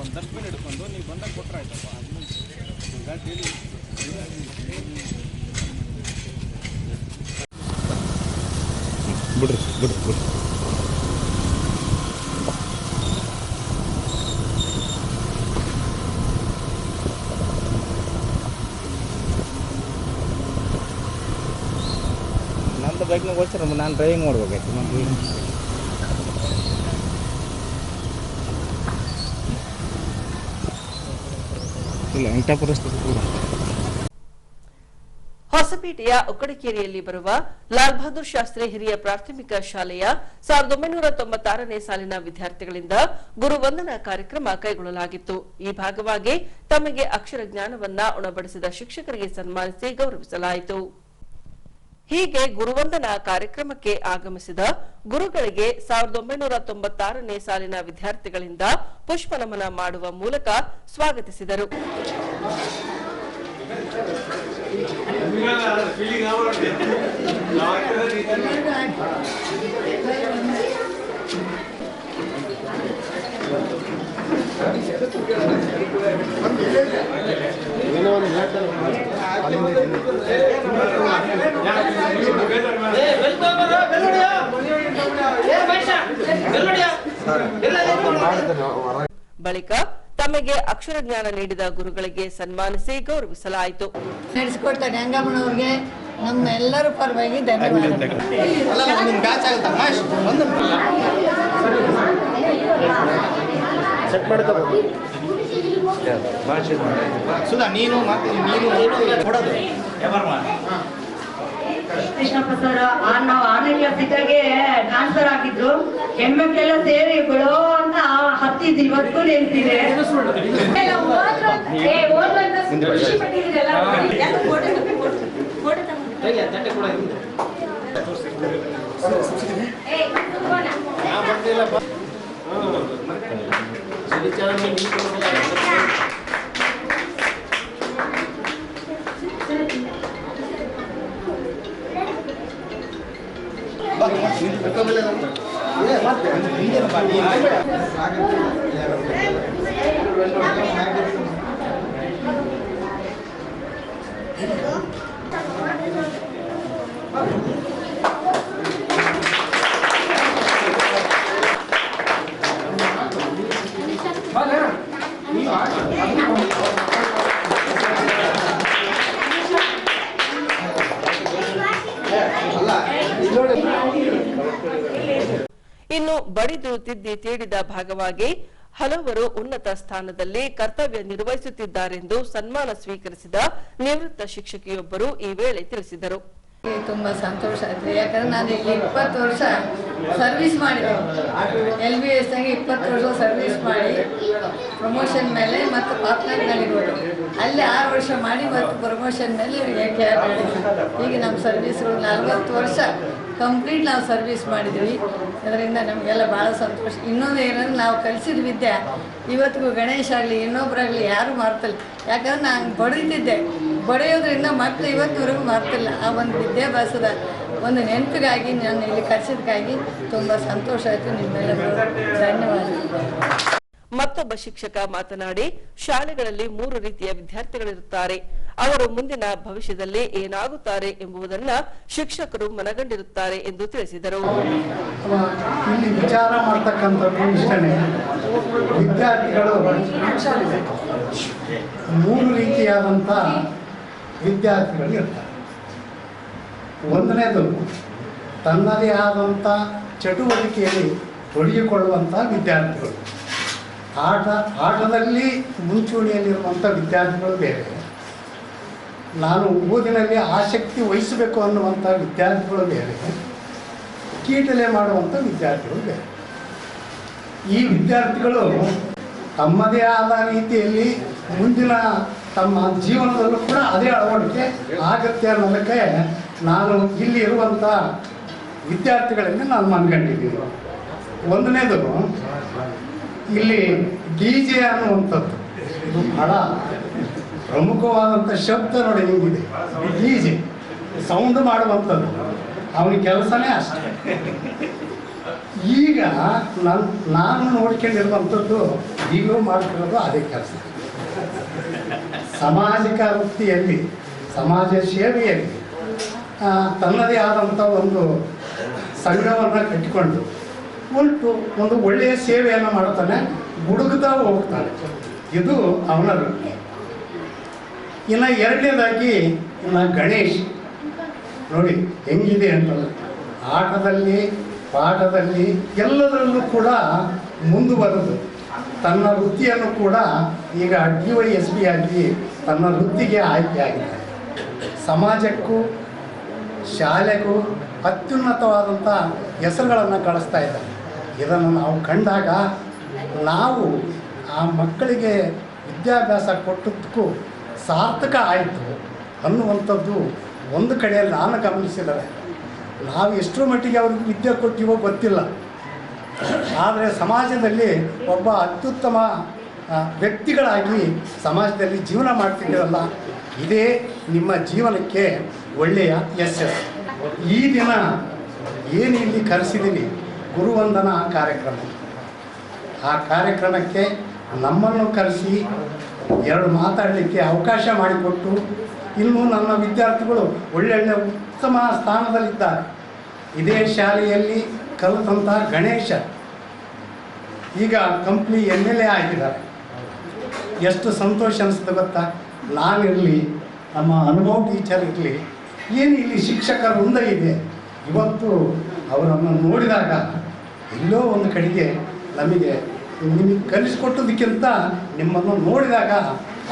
ಒಂದು ಡಸ್ಟ್ಬಿನ್ ಹಿಡ್ಕೊಂಡು ನೀವು ಬಂದಾಗ ಕೊಟ್ಟರೆ ಆಯ್ತಪ್ಪ. ಬಿಡ್ರಿ ಬಿಡ್ರಿ ಬಿಡ್ರಿ. ನಂದು ಬೈಕ್ನಾಗ ಓಡಿಸ್ರ ನಾನು ಡ್ರೈವಿಂಗ್ ಮಾಡ್ಬೇಕಾಯ್ತು. ನಾನು ಇಲ್ಲ ಎಂಥ ಪರಿಸ್ಥಿತಿ ಕೂಡ. ಹೊಸಪೇಟೆಯ ಉಕ್ಕಡಕೇರಿಯಲ್ಲಿ ಬರುವ ಲಾಲ್ ಬಹದ್ದೂರ್ ಶಾಸ್ತ್ರಿ ಹಿರಿಯ ಪ್ರಾಥಮಿಕ ಶಾಲೆಯ 1996ನೇ ಸಾಲಿನ ವಿದ್ಯಾರ್ಥಿಗಳಿಂದ ಗುರುವಂದನಾ ಕಾರ್ಯಕ್ರಮ ಕೈಗೊಳ್ಳಲಾಗಿತ್ತು. ಈ ಭಾಗವಾಗಿ ತಮಗೆ ಅಕ್ಷರ ಜ್ಞಾನವನ್ನ ಉಣಬಡಿಸಿದ ಶಿಕ್ಷಕರಿಗೆ ಸನ್ಮಾನಿಸಿ ಗೌರವಿಸಲಾಯಿತು. ಹೀಗೆ ಗುರುವಂದನಾ ಕಾರ್ಯಕ್ರಮಕ್ಕೆ ಆಗಮಿಸಿದ ಗುರುಗಳಿಗೆ 1996ನೇ ಸಾಲಿನ ವಿದ್ಯಾರ್ಥಿಗಳಿಂದ ಪುಷ್ಪ ನಮನ ಮಾಡುವ ಮೂಲಕ ಸ್ವಾಗತಿಸಿದರು. ಬಳಿಕ ತಮಗೆ ಅಕ್ಷರ ಜ್ಞಾನ ನೀಡಿದ ಗುರುಗಳಿಗೆ ಸನ್ಮಾನಿಸಿ ಗೌರವಿಸಲಾಯಿತು. ನಡೆಸಿಕೊಡ್ತಾರೆ ಅಂಗಮ್ಮನವ್ರಿಗೆ ನಮ್ಮ ಎಲ್ಲರ ಪರವಾಗಿ ಧನ್ಯವಾದ. ಕೃಷ್ಣಪ್ಪ ಸರ್ ನಾವು 6ನೇ ಕ್ಲಾಸಿಗೆ ಟ್ರಾನ್ಸ್ಫರ್ ಆಗಿದ್ರು. ಹೆಣ್ಮಕ್ಳೆಲ್ಲ ಸೇರಿ ಬಿಡೋ ಅಂತ ಹತ್ತಿದ್ದು ಇವತ್ತು ನೆನ್ಪಿದೆ. ಇನ್ನು ಬಡಿದು ತಿದ್ದಿ ತೀಡಿದ ಭಾಗವಾಗಿ ಹಲವರು ಉನ್ನತ ಸ್ಥಾನದಲ್ಲಿ ಕರ್ತವ್ಯ ನಿರ್ವಹಿಸುತ್ತಿದ್ದಾರೆಂದು ಸನ್ಮಾನ ಸ್ವೀಕರಿಸಿದ ನಿವೃತ್ತ ಶಿಕ್ಷಕಿಯೊಬ್ಬರು ಈ ವೇಳೆ ತಿಳಿಸಿದರು. ತುಂಬಾ ಸಂತೋಷ ಆಯ್ತು. ಯಾಕಂದ್ರೆ ನಾನು ಇಲ್ಲಿ 20 ವರ್ಷ ಸರ್ವಿಸ್ ಮಾಡಿದೆ. LBS ಆಗಿ 20 ವರ್ಷ ಸರ್ವಿಸ್ ಮಾಡಿ ಪ್ರಮೋಷನ್ ಮೇಲೆ ಮತ್ತು ಪಾಪ್ನರ್ನಲ್ಲಿರೋದು ಅಲ್ಲಿ 6 ವರ್ಷ ಮಾಡಿ ಮತ್ತು ಪ್ರಮೋಷನ್ ಮೇಲೆ ಈಗ ನಮ್ಮ ಸರ್ವಿಸ್ಗಳು 40 ವರ್ಷ ಕಂಪ್ಲೀಟ್ ನಾವು ಸರ್ವಿಸ್ ಮಾಡಿದ್ವಿ. ಅದರಿಂದ ನಮಗೆಲ್ಲ ಭಾಳ ಸಂತೋಷ. ಇನ್ನೊಂದು ಏನಂದ್ರೆ ನಾವು ಕಲಿಸಿದ ವಿದ್ಯೆ ಇವತ್ತಿಗೂ ಗಣೇಶ ಆಗಲಿ ಇನ್ನೊಬ್ಬರಾಗಲಿ ಯಾರೂ ಮಾಡ್ತಿಲ್ಲ. ಯಾಕಂದ್ರೆ ನಾನು ಬಡಿತಿದ್ದೆ, ಬಡಿಯೋದ್ರಿಂದ ಮಕ್ಕಳು ಇವತ್ತಿವರೆಗೂ ಮಾಡ್ತಿಲ್ಲ. ಆ ಒಂದು ವಿದ್ಯಾಭ್ಯಾಸದ ಒಂದು ನೆನಪಿಗಾಗಿ ನಾನು ಇಲ್ಲಿ ಕಲಿಸಿದಕ್ಕಾಗಿ ತುಂಬ ಸಂತೋಷ ಆಯಿತು. ನಿಮ್ಮೆಲ್ಲರೂ ಧನ್ಯವಾದ. ಮತ್ತೊಬ್ಬ ಶಿಕ್ಷಕ ಮಾತನಾಡಿ, ಶಾಲೆಗಳಲ್ಲಿ 3 ರೀತಿಯ ವಿದ್ಯಾರ್ಥಿಗಳಿರುತ್ತಾರೆ. ಅವರು ಮುಂದಿನ ಭವಿಷ್ಯದಲ್ಲಿ ಏನಾಗುತ್ತಾರೆ ಎಂಬುದನ್ನ ಶಿಕ್ಷಕರು ಮನಗಂಡಿರುತ್ತಾರೆ ಎಂದು ತಿಳಿಸಿದರು. ಇಲ್ಲಿ ವಿಚಾರ ಮಾಡ್ತಕ್ಕಂಥದ್ದು ಇಷ್ಟನೇ. ವಿದ್ಯಾರ್ಥಿಗಳು 3 ರೀತಿಯಾದಂಥ ವಿದ್ಯಾರ್ಥಿಗಳು ಇರ್ತಾರೆ. ಒಂದನೇದು ತನ್ನದೇ ಆದಂಥ ಚಟುವಟಿಕೆಯಲ್ಲಿ ತೊಡಗಿಕೊಳ್ಳುವಂಥ ವಿದ್ಯಾರ್ಥಿಗಳು. ಆಟದಲ್ಲಿ ಮುಂಚೂಣಿಯಲ್ಲಿರುವಂಥ ವಿದ್ಯಾರ್ಥಿಗಳು ಬೇರೆ, ನಾನು ಓದಿನಲ್ಲಿ ಆಸಕ್ತಿ ವಹಿಸಬೇಕು ಅನ್ನುವಂಥ ವಿದ್ಯಾರ್ಥಿಗಳು ಬೇರೆ, ಕೀಟಲೆ ಮಾಡುವಂಥ ವಿದ್ಯಾರ್ಥಿಗಳು ಬೇರೆ. ಈ ವಿದ್ಯಾರ್ಥಿಗಳು ತಮ್ಮದೇ ಆದ ರೀತಿಯಲ್ಲಿ ಮುಂದಿನ ತಮ್ಮ ಜೀವನದಲ್ಲೂ ಕೂಡ ಅದೇ ಅಳವಡಿಕೆ ಆಗತ್ತೆ ಅನ್ನೋದಕ್ಕೆ ನಾನು ಇಲ್ಲಿ ಇರುವಂಥ ವಿದ್ಯಾರ್ಥಿಗಳಿಂದ ನಾನು ಮನ್ಕೊಂಡಿದ್ದೀನಿ. ಒಂದನೇದು ಇಲ್ಲಿ DJ ಅನ್ನುವಂಥದ್ದು ಇದು ಬಹಳ ಪ್ರಮುಖವಾದಂಥ ಶಬ್ದ ನೋಡಿ. ಹಿಂಗಿದೆ DJ ಸೌಂಡ್ ಮಾಡುವಂಥದ್ದು, ಅವನ ಕೆಲಸನೇ ಅಷ್ಟೇ. ಈಗ ನಾನು ನೋಡ್ಕೊಂಡಿರುವಂಥದ್ದು ಈಗಲೂ ಮಾಡ್ತಿರೋದು ಅದೇ ಕೆಲಸ. ಸಾಮಾಜಿಕ ವೃತ್ತಿಯಲ್ಲಿ, ಸಮಾಜ ಸೇವೆಯಲ್ಲಿ ತನ್ನದೇ ಆದಂಥ ಒಂದು ಸಂಘವನ್ನು ಕಟ್ಟಿಕೊಂಡು ಉಂಟು ಒಂದು ಒಳ್ಳೆಯ ಸೇವೆಯನ್ನು ಮಾಡುತ್ತಾನೆ, ಹುಡುಕ್ತಾ ಹೋಗ್ತಾನೆ. ಇದು ಅವನ ವೃತ್ತಿ. ಇನ್ನು ಎರಡನೇದಾಗಿ ಇನ್ನು ಗಣೇಶ್ ನೋಡಿ ಹೆಂಗಿದೆ ಅಂತಂದರೆ ಆಟದಲ್ಲಿ ಪಾಠದಲ್ಲಿ ಎಲ್ಲದರಲ್ಲೂ ಕೂಡ ಮುಂದುವರೆದು ತನ್ನ ವೃತ್ತಿಯನ್ನು ಕೂಡ ಈಗ DYSP ಆಗಿ ತನ್ನ ವೃತ್ತಿಗೆ ಆಯ್ಕೆಯಾಗಿದ್ದಾರೆ. ಸಮಾಜಕ್ಕೂ ಶಾಲೆಗೂ ಅತ್ಯುನ್ನತವಾದಂಥ ಹೆಸರುಗಳನ್ನು ಗಳಿಸ್ತಾ ಇದ್ದಾರೆ. ಇದನ್ನು ನಾವು ಕಂಡಾಗ ನಾವು ಆ ಮಕ್ಕಳಿಗೆ ವಿದ್ಯಾಭ್ಯಾಸ ಕೊಟ್ಟದ್ದಕ್ಕೂ ಸಾರ್ಥಕ ಆಯಿತು ಅನ್ನುವಂಥದ್ದು ಒಂದು ಕಡೆಯಲ್ಲಿ ನಾನು ಗಮನಿಸಿದರೆ. ನಾವು ಎಷ್ಟರ ಮಟ್ಟಿಗೆ ಅವ್ರಿಗೆ ವಿದ್ಯೆ ಕೊಟ್ಟಿವೋ ಗೊತ್ತಿಲ್ಲ, ಆದರೆ ಸಮಾಜದಲ್ಲಿ ಒಬ್ಬ ಅತ್ಯುತ್ತಮ ವ್ಯಕ್ತಿಗಳಾಗಿ ಸಮಾಜದಲ್ಲಿ ಜೀವನ ಮಾಡ್ತಿದ್ದೀರಲ್ಲ, ಇದೇ ನಿಮ್ಮ ಜೀವನಕ್ಕೆ ಒಳ್ಳೆಯ ಯಶಸ್ಸು. ಈ ದಿನ ಏನು ಇಲ್ಲಿ ಕರೆಸಿದ್ದೀನಿ ಗುರುವಂದನಾ ಕಾರ್ಯಕ್ರಮ, ಆ ಕಾರ್ಯಕ್ರಮಕ್ಕೆ ನಮ್ಮನ್ನು ಕರೆಸಿ ಎರಡು ಮಾತಾಡಲಿಕ್ಕೆ ಅವಕಾಶ ಮಾಡಿಕೊಟ್ಟು ಇನ್ನೂ ನನ್ನ ವಿದ್ಯಾರ್ಥಿಗಳು ಒಳ್ಳೊಳ್ಳೆ ಉತ್ತಮ ಸ್ಥಾನದಲ್ಲಿದ್ದಾರೆ. ಇದೇ ಶಾಲೆಯಲ್ಲಿ ಕಲಿತಂಥ ಗಣೇಶ ಈಗ ಕಂಪ್ನಿ MLA ಆಗಿದ್ದಾರೆ. ಎಷ್ಟು ಸಂತೋಷ ಅನಿಸ್ತದೆ ಗೊತ್ತಾ. ನಾನಿರಲಿ, ನಮ್ಮ ಅನುಭವ ಟೀಚರ್ ಇರಲಿ, ಏನು ಇಲ್ಲಿ ಶಿಕ್ಷಕರ ವೃಂದ ಇದೆ, ಇವತ್ತು ಅವರನ್ನು ನೋಡಿದಾಗ ಎಲ್ಲೋ ಒಂದು ಕಡೆಗೆ ನಿಮಗೆ ಕಲಿಸ್ಕೊಟ್ಟೋದಕ್ಕಿಂತ ನಿಮ್ಮನ್ನು ನೋಡಿದಾಗ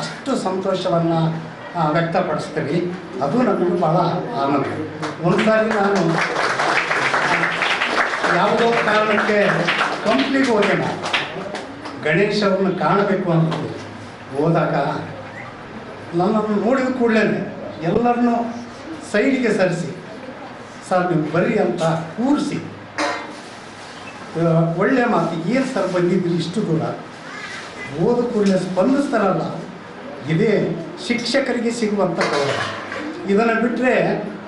ಅಷ್ಟು ಸಂತೋಷವನ್ನು ವ್ಯಕ್ತಪಡಿಸ್ತೀವಿ. ಅದು ನಮಗೆ ಭಾಳ ಆನಂದ. ಒಂದು ಸಾರಿ ನಾನು ಯಾವುದೋ ಕಾರಣಕ್ಕೆ ಕಂಪ್ನಿಗೆ ಹೋದೆ, ನಾನು ಗಣೇಶ್ ಅವ್ರನ್ನ ಕಾಣಬೇಕು ಅಂತ ಹೋದಾಗ ನನ್ನನ್ನು ನೋಡಿದ ಕೂಡಲೇ ಎಲ್ಲರನ್ನೂ ಸೈಡಿಗೆ ಸರಿಸಿ, ಸರ್ ನೀವು ಬರ್ರಿ ಅಂತ ಕೂರಿಸಿ ಒಳ್ಳೆಯ ಮಾತು, ಏನು ಸರ್ ಬಂದಿದ್ರಿ ಇಷ್ಟು ದೂರ, ಓದ ಕೂಡಲೇ ಸ್ಪಂದಿಸ್ತಾರಲ್ಲ, ಇದೇ ಶಿಕ್ಷಕರಿಗೆ ಸಿಗುವಂಥ ಗೌರವ. ಇದನ್ನು ಬಿಟ್ಟರೆ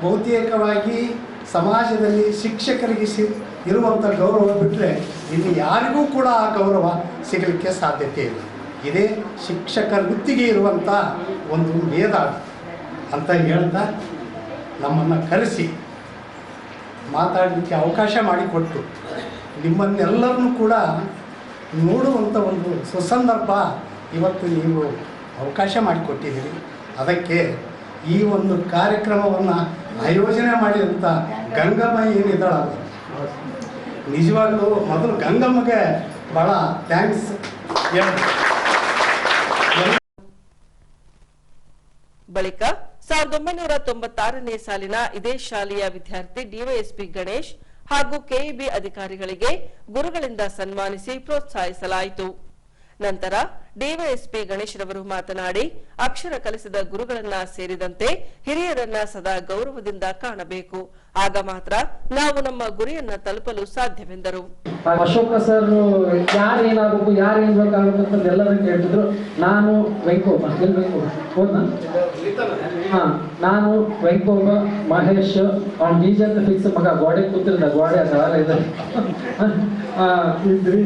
ಬಹುತೇಕವಾಗಿ ಸಮಾಜದಲ್ಲಿ ಶಿಕ್ಷಕರಿಗೆ ಇರುವಂಥ ಗೌರವ ಬಿಟ್ಟರೆ ಇನ್ನು ಯಾರಿಗೂ ಕೂಡ ಆ ಗೌರವ ಸಿಗಲಿಕ್ಕೆ ಸಾಧ್ಯತೆ ಇಲ್ಲ. ಇದೇ ಶಿಕ್ಷಕರ ವೃತ್ತಿಗೆ ಇರುವಂಥ ಒಂದು ಭೇದ ಅಂತ ಹೇಳ್ತಾ ನಮ್ಮನ್ನು ಕರೆಸಿ ಮಾತಾಡಲಿಕ್ಕೆ ಅವಕಾಶ ಮಾಡಿಕೊಟ್ಟು ನಿಮ್ಮನ್ನೆಲ್ಲರನ್ನೂ ಕೂಡ ನೋಡುವಂಥ ಒಂದು ಸುಸಂದರ್ಭ ಇವತ್ತು ನೀವು ಅವಕಾಶ ಮಾಡಿಕೊಟ್ಟಿದ್ದೀರಿ. ಅದಕ್ಕೆ ಈ ಒಂದು ಕಾರ್ಯಕ್ರಮವನ್ನು ಆಯೋಜನೆ ಮಾಡಿದಂಥ ಗಂಗಮ್ಮ ಏನಿದ್ದಾಳಲ್ಲ, ನಿಜವಾಗ್ಲೂ ಮೊದಲು ಗಂಗಮ್ಮಗೆ ಭಾಳ ಥ್ಯಾಂಕ್ಸ್. ಬಳಿಕ 1996ನೇ ಸಾಲಿನ ಇದೇ ಶಾಲೆಯ ವಿದ್ಯಾರ್ಥಿ DYSP ಗಣೇಶ್ ಹಾಗೂ KEB ಅಧಿಕಾರಿಗಳಿಗೆ ಗುರುಗಳಿಂದ ಸನ್ಮಾನಿಸಿ ಪ್ರೋತ್ಸಾಹಿಸಲಾಯಿತು. ನಂತರ DYSP ಗಣೇಶ್ ರವರು ಮಾತನಾಡಿ, ಅಕ್ಷರ ಕಲಿಸಿದ ಗುರುಗಳನ್ನ ಸೇರಿದಂತೆ ಹಿರಿಯರನ್ನ ಸದಾ ಗೌರವದಿಂದ ಕಾಣಬೇಕು, ಆಗ ಮಾತ್ರ ನಾವು ನಮ್ಮ ಗುರಿಯನ್ನ ತಲುಪಲು ಸಾಧ್ಯವೆಂದರು. ಅಶೋಕ ಸರ್ ಯಾರೇನಾಗಬೇಕು, ಯಾರೇನ್ ಬೇಕಾಗಬೇಕು ಅಂತ ಎಲ್ಲರೂ ಕೇಳ್ತಿದ್ರು. ನಾನು ನಾನು ವೈಕೋಬ ಮಹೇಶ್ ಅವ್ನ DJ ಅಂತ ಫಿಕ್ಸ್ ಮಗ ಗೋಡೆ ಕೂತಿರ್ದ, ಗೋಡೆ ಸಾಲ ಇದೆ ಇದ್ರಿ.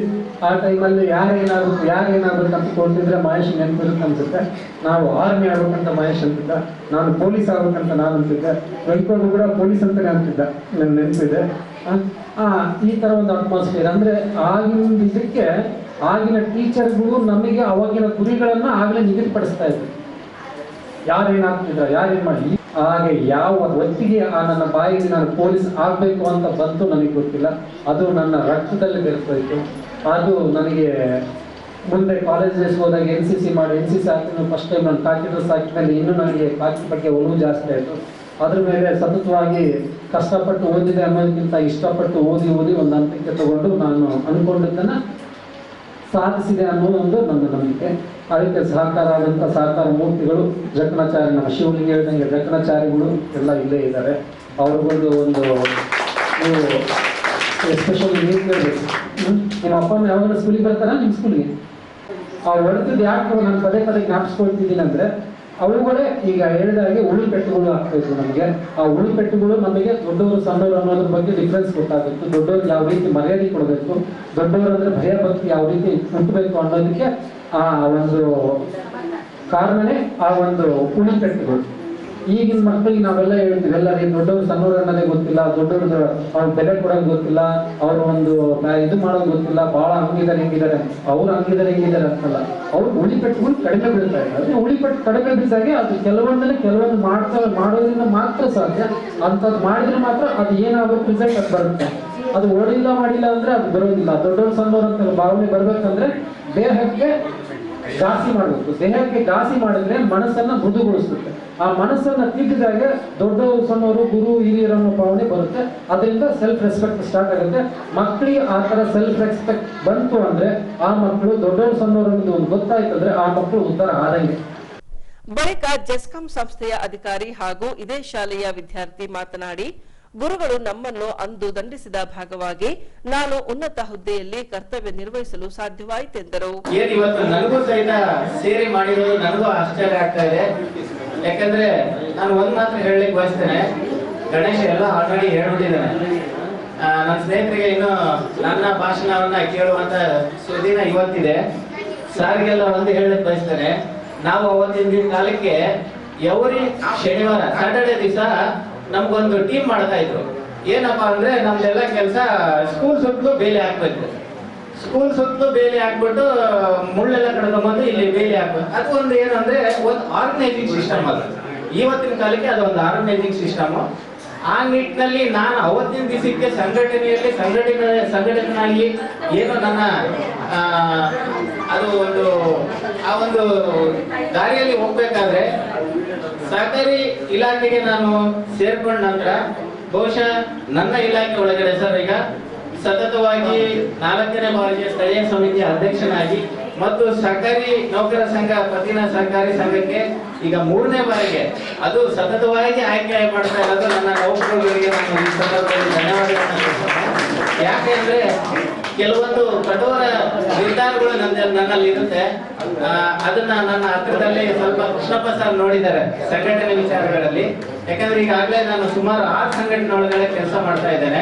ಆ ಟೈಮಲ್ಲಿ ಯಾರೇನಾಗಬೇಕು ಅಂತ ಕೊಡ್ತಿದ್ರೆ ಮಹೇಶ್ ನೆನಪಿರುತ್ತೆ ಅನ್ಸುತ್ತೆ. ನಾವು ಆರ್ಮಿ ಆಗ್ಬೇಕಂತ ಮಹೇಶ್ ಅಂತಿದ್ದ, ನಾನು ಪೊಲೀಸ್ ಆಗ್ಬೇಕಂತ ನಾನು ಅಂತಿದ್ದೆ, ವೈಕೋಬ ಕೂಡ ಪೊಲೀಸ್ ಅಂತಾನೆ ಅಂತಿದ್ದ, ನನ್ಗೆ ನೆನಪಿದೆ. ಈ ತರ ಒಂದು ಅಟ್ಮಾಸ್ಫಿಯರ್ ಅಂದ್ರೆ ಆಗಿನ ಇದಕ್ಕೆ ಆಗಿನ ಟೀಚರ್ಗಳು ನಮಗೆ ಅವಾಗಿನ ಗುರಿಗಳನ್ನ ಆಗಲೇ ನಿಗದಿಪಡಿಸ್ತಾ ಇದ್ರು. ಯಾರೇನಾಗ್ತಿದ್ರ, ಯಾರೇನ್ ಮಾಡಿ. ಹಾಗೆ ಯಾವ ಹೊತ್ತಿಗೆ ನನ್ನ ಬಾಯಿಗೆ ನಾನು ಪೊಲೀಸ್ ಆಗ್ಬೇಕು ಅಂತ ಬಂತು ನನಗೆ ಗೊತ್ತಿಲ್ಲ. ಅದು ನನ್ನ ರಕ್ತದಲ್ಲಿ ಬೆರೆತೋಯ್ತು. ಅದು ನನಗೆ ಮುಂದೆ ಕಾಲೇಜ್ ಡೇಸ್ ಹೋದಾಗ NCC ಮಾಡಿ NCC ಹಾಕಿದ್ರು. ಫಸ್ಟ್ ಟೈಮ್ ನಾನು ಕಾಕಿ ಡ್ರೆಸ್ ಹಾಕಿದ್ಮೇಲೆ ಇನ್ನೂ ನನಗೆ ಕಾಕಿ ಬಗ್ಗೆ ಒಲವು ಜಾಸ್ತಿ ಆಯಿತು. ಅದ್ರ ಮೇಲೆ ಸತತವಾಗಿ ಕಷ್ಟಪಟ್ಟು ಓದಿದೆ ಅನ್ನೋದಕ್ಕಿಂತ ಇಷ್ಟಪಟ್ಟು ಓದಿ ಒಂದು ಹಂತಕ್ಕೆ ತಗೊಂಡು ನಾನು ಅಂದ್ಕೊಂಡಿದ್ದನ್ನು ಸಾಧಿಸಿದೆ ಅನ್ನೋದೊಂದು ನನ್ನ ನಂಬಿಕೆ. ಅದಕ್ಕೆ ಸಹಕಾರ ಆದಂಥ ಸಹಕಾರ ಮೂರ್ತಿಗಳು ಜಕಣಾಚಾರ್ಯ, ನಮ್ಮ ಶಿವಲಿಂಗ ಹೇಳಿದಂಗೆ ಜಕಣಾಚಾರ್ಯಗಳು ಎಲ್ಲ ಇಲ್ಲೇ ಇದ್ದಾರೆ. ಅವ್ರಿಗೊಂದು ನೀವು ಎಸ್ಪೆಷಲಿ ನೀವು ಕೇಳಬೇಕು, ನಿಮ್ಮ ಅಪ್ಪನ ಯಾವಾಗ ಸ್ಕೂಲಿಗೆ ಬರ್ತಾರ ನಿಮ್ಮ ಸ್ಕೂಲಿಗೆ ಆ ಹೊಡೆದಿದ್ದು ಯಾಕೆ ನಾನು ಪದೇ ಜ್ಞಾಪಿಸ್ಕೊಳ್ತಿದ್ದೀನಿ ಅಂದರೆ, ಅವುಗಳೇ ಈಗ ಹೇಳಿದಾಗೆ ಉಳಿಪೆಟ್ಟುಗಳು ಆಗ್ತಾಯಿತ್ತು ನಮಗೆ. ಆ ಉಳಿಪೆಟ್ಟುಗಳು ನಮಗೆ ದೊಡ್ಡವರು ಸಣ್ಣವರು ಅನ್ನೋದ್ರ ಬಗ್ಗೆ ಡಿಫ್ರೆನ್ಸ್ ಗೊತ್ತಾಗುತ್ತೆ. ದೊಡ್ಡವ್ರಿಗೆ ಯಾವ ರೀತಿ ಮರ್ಯಾದೆ ಕೊಡಬೇಕು, ದೊಡ್ಡವರು ಅಂದರೆ ಭಯ ಭಕ್ತಿ ಯಾವ ರೀತಿ ಹುಟ್ಟಬೇಕು ಅನ್ನೋದಕ್ಕೆ ಆ ಒಂದು ಕಾರಣನೇ ಆ ಒಂದು ಉಳಿಪೆಟ್ಟುಗಳು. ಈಗಿನ ಮಕ್ಕಳಿಗೆ ನಾವೆಲ್ಲ ಹೇಳ್ತೀವಿ, ಎಲ್ಲ ದೊಡ್ಡವ್ರು ಸಣ್ಣವ್ರು ಅನ್ನೋದೇ ಗೊತ್ತಿಲ್ಲ, ದೊಡ್ಡವ್ರದ್ದು ಅವ್ರ ಬೆಲೆ ಕೊಡೋದು ಗೊತ್ತಿಲ್ಲ, ಅವ್ರು ಒಂದು ಇದು ಮಾಡೋದು ಗೊತ್ತಿಲ್ಲ, ಬಹಳ ಹಂಗಿದ್ದಾರೆ ಹಿಂಗಿದ್ದಾರೆ. ಅವ್ರು ಹಂಗಿದ್ದಾರೆ ಹಿಂಗಿದ್ದಾರೆ ಅಂತಲ್ಲ, ಅವ್ರು ಉಳಿಪೆಟ್ಟುಗಳು ಕಡಿಮೆ ಬೀಳ್ತಾ ಇದ್ದಾರೆ. ಉಳಿಪೆಟ್ಟು ಕಡಿಮೆ ಬಿದ್ದಾಗ ಅದು ಕೆಲವೊಂದು ಮಾಡೋದ್ರಿಂದ ಮಾತ್ರ ಸಾಧ್ಯ. ಅಂಥದ್ದು ಮಾಡಿದ್ರೆ ಮಾತ್ರ ಅದು ಏನಾಗುತ್ತೆ ರಿಸಲ್ಟ್ ಅದು ಬರುತ್ತೆ. ಅದು ಮಾಡಿಲ್ಲ ಅಂದ್ರೆ ಅದು ಬರೋದಿಲ್ಲ. ದೊಡ್ಡವ್ರು ಸಣ್ಣವ್ರು ಅಂತ ಭಾವನೆ ಬರ್ಬೇಕಂದ್ರೆ ದೇಹಕ್ಕೆ ಘಾಸಿ ಮಾಡಬೇಕು. ದೇಹಕ್ಕೆ ಘಾಸಿ ಮಾಡಿದ್ರೆ ಮನಸ್ಸನ್ನ ಮೃದುಗೊಳಿಸುತ್ತೆ. ಆ ಮನಸ್ಸನ್ನ ತಿದ್ದಿದಾಗ ದೊಡ್ಡವರು ಸಣ್ಣವರು ಗುರು ಹಿರಿಯರ ಭಾವನೆ ಬರುತ್ತೆ. ಅದರಿಂದ ಸೆಲ್ಫ್ ರೆಸ್ಪೆಕ್ಟ್ ಸ್ಟಾರ್ಟ್ ಆಗುತ್ತೆ. ಮಕ್ಕಳಿಗೆ ಆ ತರ ಸೆಲ್ಫ್ ರೆಸ್ಪೆಕ್ಟ್ ಬಂತು ಅಂದ್ರೆ ಆ ಮಕ್ಕಳು ದೊಡ್ಡವರು ಸಣ್ಣವರು ಒಂದು ಗೊತ್ತಾಯ್ತಂದ್ರೆ ಆ ಮಕ್ಕಳು ಉದ್ಧಾರ ಆದಂಗೆ. ಬಳಿಕ ಜೆಸ್ಕಾಂ ಸಂಸ್ಥೆಯ ಅಧಿಕಾರಿ ಹಾಗೂ ಇದೇ ಶಾಲೆಯ ವಿದ್ಯಾರ್ಥಿ ಮಾತನಾಡಿ, ಗುರುಗಳು ನಮ್ಮನ್ನು ಅಂದು ದಂಡಿಸಿದ ಭಾಗವಾಗಿ ನಾನು ಉನ್ನತ ಹುದ್ದೆಯಲ್ಲಿ ಕರ್ತವ್ಯ ನಿರ್ವಹಿಸಲು ಸಾಧ್ಯವಾಯಿತೆಂದರು. ಇವತ್ತು ನನಗೂ ಸಹಿತ ಸೇರಿ ಮಾಡಿರೋದು ನನಗೂ ಆಶ್ಚರ್ಯ ಆಗ್ತಾ ಇದೆ. ಯಾಕಂದ್ರೆ ನಾನು ಒಂದ್ ಮಾತ್ರ ಹೇಳಲಿಕ್ಕೆ ಬಯಸ್ತೇನೆ, ಗಣೇಶ ಎಲ್ಲ ಆಲ್ರೆಡಿ ಹೇಳ್ಬಿಟ್ಟಿದ್ದಾನೆ. ನನ್ನ ಸ್ನೇಹಿತರಿಗೆ ಇನ್ನು ನನ್ನ ಭಾಷಣವನ್ನ ಕೇಳುವಂತ ಸುದಿನ ಇವತ್ತಿದೆ. ಸಾರಿಗೆಲ್ಲ ಒಂದು ಹೇಳಲಿಕ್ಕೆ ಬಯಸ್ತೇನೆ, ನಾವು ಅವತ್ತಿನ ಕಾಲಕ್ಕೆ ಎವ್ರಿ ಶನಿವಾರ ಸ್ಯಾಟರ್ಡೆ ದಿವಸ ನಮ್ಗೊಂದು ಟೀಮ್ ಮಾಡ್ತಾ ಇದ್ರು. ಏನಪ್ಪಾ ಅಂದ್ರೆ ನಮ್ದೆಲ್ಲ ಕೆಲಸ ಸ್ಕೂಲ್ ಸುತ್ತಲೂ ಬೇಲಿ ಹಾಕ್ಬೇಕು. ಸ್ಕೂಲ್ ಸುತ್ತಲೂ ಬೇಲಿ ಹಾಕ್ಬಿಟ್ಟು ಮುಳ್ಳೆಲ್ಲ ಕಡ್ಕೊಂಡ್ಬಂದು ಇಲ್ಲಿ ಬೇಲಿ ಹಾಕ್ಬೇಕು. ಅದು ಒಂದು ಏನಂದ್ರೆ ಒಂದು ಆರ್ಗನೈಸಿಂಗ್ ಸಿಸ್ಟಮ್. ಅದು ಇವತ್ತಿನ ಕಾಲಕ್ಕೆ ಅದು ಒಂದು ಆರ್ಗನೈಸಿಂಗ್ ಸಿಸ್ಟಮ್. ಆ ನಿಟ್ಟಿನಲ್ಲಿ ನಾನು ಅವತ್ತಿನ ದಿವಸಕ್ಕೆ ಸಂಘಟನೆಯಾಗಿ ಏನು ನನ್ನ ಅದು ಒಂದು ದಾರಿಯಲ್ಲಿ ಹೋಗ್ಬೇಕಾದ್ರೆ ಸಹಕಾರಿ ಇಲಾಖೆಗೆ ನಾನು ಸೇರ್ಕೊಂಡ ನಂತರ ಬಹುಶಃ ನನ್ನ ಇಲಾಖೆ ಒಳಗಡೆ ಸರ್ ಈಗ ಸತತವಾಗಿ 4ನೇ ಬಾರಿಗೆ ಸ್ಥಳೀಯ ಸಮಿತಿಯ ಅಧ್ಯಕ್ಷನಾಗಿ ಮತ್ತು ಸಹಕಾರಿ ನೌಕರ ಸಂಘ ಪತ್ತಿನ ಸಹಕಾರಿ ಸಂಘಕ್ಕೆ ಈಗ 3ನೇ ಬಾರಿಗೆ ಅದು ಸತತವಾಗಿ ಆಯ್ಕೆ ಮಾಡ್ತಾ ಇರೋದು ನನ್ನ ನೌಕರರಿಗೆ ನಾನು ಈ ಸಂದರ್ಭದಲ್ಲಿ ಧನ್ಯವಾದಗಳನ್ನು. ಯಾಕೆಂದ್ರೆ ಕೆಲವೊಂದು ಕಠೋರ ನಿರ್ಧಾರಗಳು ನನ್ನಲ್ಲಿ ಇರುತ್ತೆ. ಅದನ್ನ ನನ್ನ ಹತ್ತಿರದಲ್ಲಿ ಸ್ವಲ್ಪ ಕೃಷ್ಣಪ್ಪ ಸರ್ ನೋಡಿದ್ದಾರೆ ಸಂಘಟನೆ ವಿಚಾರಗಳಲ್ಲಿ. ಯಾಕಂದ್ರೆ ಈಗಾಗಲೇ ನಾನು ಸುಮಾರು 6 ಸಂಘಟನೆ ಒಳಗಡೆ ಕೆಲಸ ಮಾಡ್ತಾ ಇದ್ದೇನೆ.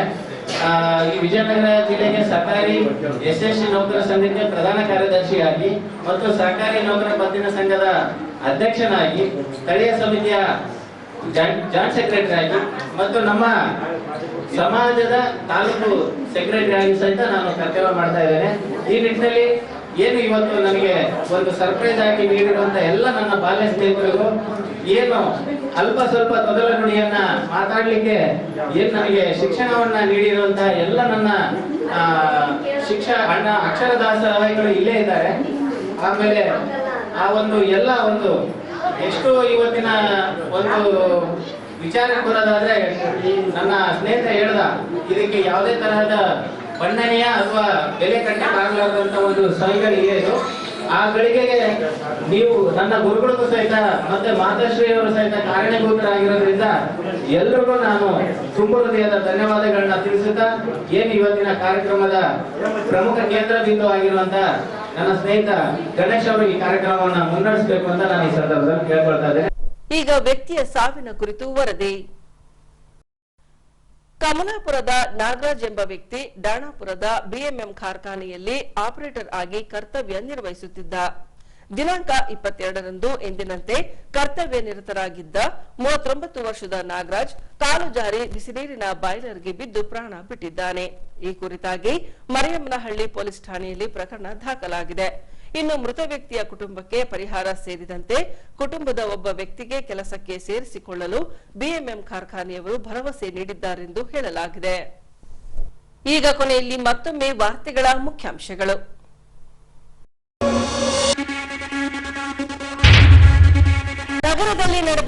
ಈ ವಿಜಯನಗರ ಜಿಲ್ಲೆಗೆ ಸಹಕಾರಿ ಎಸ್ಎಸ್ಸಿ ನೌಕರ ಸಂಘಕ್ಕೆ ಪ್ರಧಾನ ಕಾರ್ಯದರ್ಶಿಯಾಗಿ ಮತ್ತು ಸಹಕಾರಿ ನೌಕರ ಪತ್ತಿನ ಸಂಘದ ಅಧ್ಯಕ್ಷನಾಗಿ, ಸ್ಥಳೀಯ ಸಮಿತಿಯ ಜಾಯಿಂಟ್ ಸೆಕ್ರೆಟರಿ ಆಗಿ ಮತ್ತು ನಮ್ಮ ಸಮಾಜದ ತಾಲೂಕು ಸೆಕ್ರೆಟರಿ ಆಗಿ ಸಹಿತ ನಾನು ಕರ್ತವ್ಯ ಮಾಡ್ತಾ ಇದ್ದೇನೆ. ಈ ನಿಟ್ಟಿನಲ್ಲಿ ಏನು ಇವತ್ತು ನನಗೆ ಒಂದು ಸರ್ಪ್ರೈಸ್ ಆಗಿ ನೀಡಿರುವಂತ ಎಲ್ಲ ನನ್ನ ಬಾಲ್ಯ ಸ್ನೇಹಿತರಿಗೂ ಏನು ಅಲ್ಪ ಸ್ವಲ್ಪ ತೊದಲ ನುಡಿಯನ್ನ ಮಾತಾಡ್ಲಿಕ್ಕೆ ಏನ್ ನನಗೆ ಶಿಕ್ಷಣವನ್ನ ನೀಡಿರುವಂತ ಎಲ್ಲ ನನ್ನ ಅಕ್ಷರದಾಸಗಳು ಇಲ್ಲೇ ಇದ್ದಾರೆ. ಆಮೇಲೆ ಆ ಒಂದು ಎಲ್ಲ ಒಂದು ಎಷ್ಟು ಇವತ್ತಿನ ಒಂದು ವಿಚಾರಕ್ಕೆ ಬರೋದಾದ್ರೆ ನನ್ನ ಸ್ನೇಹಿತ ಹೇಳ್ದ, ಇದಕ್ಕೆ ಯಾವುದೇ ತರಹದ ಬಣ್ಣನೀಯ ಅಥವಾ ಬೆಲೆ ಕಟ್ಟಕ್ಕಾಗಲಾರ್ದಂತ ಒಂದು ಸಹಿಗಳಿಗೆ ಇದು. ಆ ಗಳಿಗೆಗೆ ನೀವು ನನ್ನ ಗುರುಗಳಿಗೂ ಸಹಿತ ಮತ್ತೆ ಮಾತಾಶ್ರೀಯವರು ಸಹಿತ ಕಾರಣೀಭೂತರಾಗಿರೋದ್ರಿಂದ ಎಲ್ರಿಗೂ ನಾನು ತುಂಬ ಹೃದಯದ ಧನ್ಯವಾದಗಳನ್ನ ತಿಳಿಸುತ್ತಾ, ಏನು ಇವತ್ತಿನ ಕಾರ್ಯಕ್ರಮದ ಪ್ರಮುಖ ಕೇಂದ್ರ ಬಿಂದು ಆಗಿರುವಂತ ನನ್ನ ಸ್ನೇಹಿತ ಗಣೇಶ್ ಅವರು ಈ ಕಾರ್ಯಕ್ರಮವನ್ನು ಮುನ್ನಡೆಸಬೇಕು ಅಂತ ನಾನು ಈ ಸಂದರ್ಭದಲ್ಲಿ ಕೇಳ್ಕೊಳ್ತಾ ಇದ್ದೇನೆ. ಈಗ ವ್ಯಕ್ತಿಯ ಸಾವಿನ ಕುರಿತು ವರದಿ. ಕಮಲಾಪುರದ ನಾಗರಾಜ್ ಎಂಬ ವ್ಯಕ್ತಿ ಡಾಣಾಪುರದ ಬಿಎಂಎಂ ಕಾರ್ಖಾನೆಯಲ್ಲಿ ಆಪರೇಟರ್ ಆಗಿ ಕರ್ತವ್ಯ ನಿರ್ವಹಿಸುತ್ತಿದ್ದ. ದಿನಾಂಕ 22ರಂದು ಎಂದಿನಂತೆ ಕರ್ತವ್ಯ ನಿರತರಾಗಿದ್ದ 39 ವರ್ಷದ ನಾಗರಾಜ್ ಕಾಲು ಜಾರಿ ಬಿಸಿನೀರಿನ ಬಾಯ್ಲರ್ಗೆ ಬಿದ್ದು ಪ್ರಾಣ ಬಿಟ್ಟಿದ್ದಾನೆ. ಈ ಕುರಿತಾಗಿ ಮರಿಯಮ್ಮನಹಳ್ಳಿ ಪೊಲೀಸ್ ಠಾಣೆಯಲ್ಲಿ ಪ್ರಕರಣ ದಾಖಲಾಗಿದೆ. ಇನ್ನು ಮೃತ ವ್ಯಕ್ತಿಯ ಕುಟುಂಬಕ್ಕೆ ಪರಿಹಾರ ಸೇರಿದಂತೆ ಕುಟುಂಬದ ಒಬ್ಬ ವ್ಯಕ್ತಿಗೆ ಕೆಲಸಕ್ಕೆ ಸೇರಿಸಿಕೊಳ್ಳಲು ಬಿಎಂಎಂ ಕಾರ್ಖಾನೆಯವರು ಭರವಸೆ ನೀಡಿದ್ದಾರೆಂದು ಹೇಳಲಾಗಿದೆ. ಈಗ ಕೊನೆಯಲ್ಲಿ ಮತ್ತೊಮ್ಮೆ ವಾರ್ತೆಗಳ ಮುಖ್ಯಾಂಶಗಳು. ನಗರದಲ್ಲಿ ನಡೆದ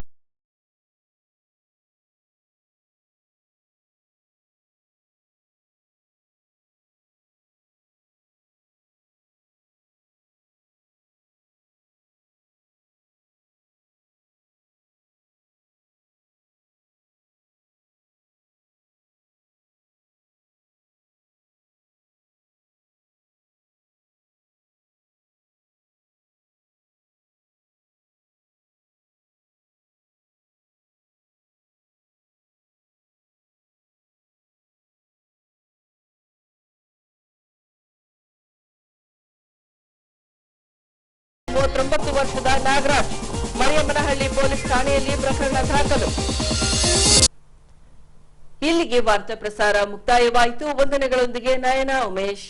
ವರ್ಷದ ನಾಗರಾಜ್ ಮರಿಯಮ್ಮನಹಳ್ಳಿ ಪೊಲೀಸ್ ಠಾಣೆಯಲ್ಲಿ ಪ್ರಕರಣ ದಾಖಲು. ಇಲ್ಲಿಗೆ ವಾರ್ತಾ ಪ್ರಸಾರ ಮುಕ್ತಾಯವಾಯಿತು. ವಂದನೆಗಳೊಂದಿಗೆ ನಯನ ಉಮೇಶ್.